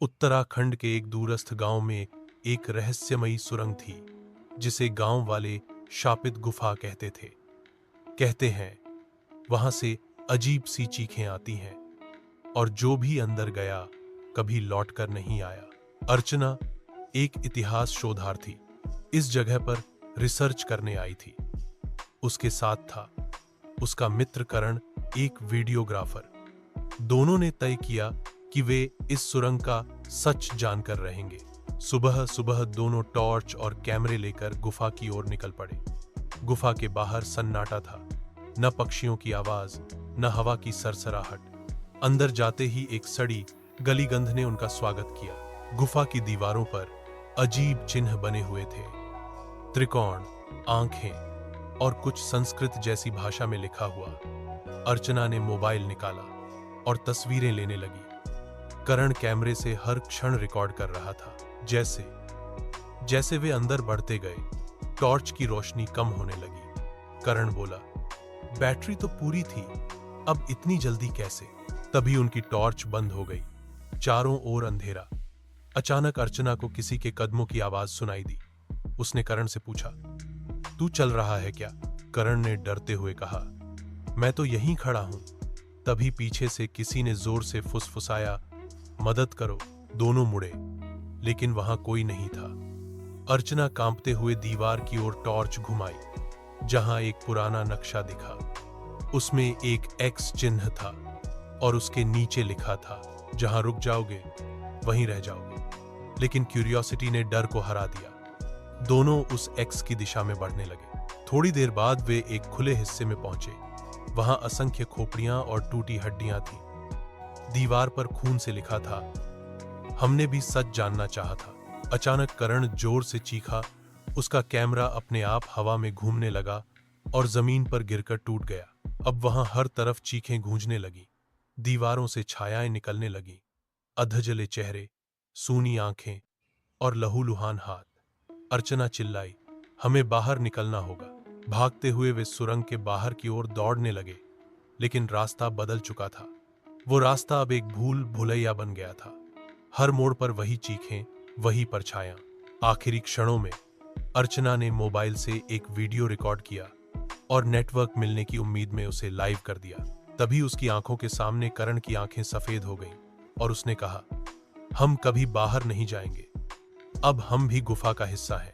उत्तराखंड के एक दूरस्थ गांव में एक रहस्यमयी सुरंग थी जिसे गांव वाले शापित गुफा कहते थे। कहते हैं वहां से अजीब सी चीखें आती हैं और जो भी अंदर गया कभी लौटकर नहीं आया। अर्चना एक इतिहास शोधार्थी इस जगह पर रिसर्च करने आई थी। उसके साथ था उसका मित्र करण, एक वीडियोग्राफर। दोनों ने तय किया कि वे इस सुरंग का सच जानकर रहेंगे। सुबह सुबह दोनों टॉर्च और कैमरे लेकर गुफा की ओर निकल पड़े। गुफा के बाहर सन्नाटा था, न पक्षियों की आवाज न हवा की सरसराहट। अंदर जाते ही एक सड़ी गली गंध ने उनका स्वागत किया। गुफा की दीवारों पर अजीब चिन्ह बने हुए थे, त्रिकोण, आंखें और कुछ संस्कृत जैसी भाषा में लिखा हुआ। अर्चना ने मोबाइल निकाला और तस्वीरें लेने लगी। करण कैमरे से हर क्षण रिकॉर्ड कर रहा था। जैसे जैसे वे अंदर बढ़ते गए, टॉर्च की रोशनी कम होने लगी। करण बोला, बैटरी तो पूरी थी, अब इतनी जल्दी कैसे? तभी उनकी टॉर्च बंद हो गई। चारों ओर अंधेरा। अचानक अर्चना को किसी के कदमों की आवाज सुनाई दी। उसने करण से पूछा, तू चल रहा है क्या? करण ने डरते हुए कहा, मैं तो यहीं खड़ा हूं। तभी पीछे से किसी ने जोर से फुसफुसाया, मदद करो। दोनों मुड़े, लेकिन वहां कोई नहीं था। अर्चना कांपते हुए दीवार की ओर टॉर्च घुमाई, जहां एक पुराना नक्शा दिखा। उसमें एक एक्स चिन्ह था और उसके नीचे लिखा था, जहां रुक जाओगे वहीं रह जाओगे। लेकिन क्यूरियोसिटी ने डर को हरा दिया। दोनों उस एक्स की दिशा में बढ़ने लगे। थोड़ी देर बाद वे एक खुले हिस्से में पहुंचे। वहां असंख्य खोपड़ियां और टूटी हड्डियां थीं। दीवार पर खून से लिखा था, हमने भी सच जानना चाहा था। अचानक करण जोर से चीखा। उसका कैमरा अपने आप हवा में घूमने लगा और जमीन पर गिरकर टूट गया। अब वहां हर तरफ चीखें गूंजने लगी। दीवारों से छायाएं निकलने लगी, अधजले चेहरे, सूनी आंखें और लहूलुहान हाथ। अर्चना चिल्लाई, हमें बाहर निकलना होगा। भागते हुए वे सुरंग के बाहर की ओर दौड़ने लगे, लेकिन रास्ता बदल चुका था। वो रास्ता अब एक भूल भुलैया बन गया था। हर मोड़ पर वही चीखें, वही परछायां। आखिरी क्षणों में अर्चना ने मोबाइल से एक वीडियो रिकॉर्ड किया और नेटवर्क मिलने की उम्मीद में उसे लाइव कर दिया। तभी उसकी आंखों के सामने करण की आंखें सफेद हो गईं और उसने कहा, हम कभी बाहर नहीं जाएंगे, अब हम भी गुफा का हिस्सा हैं।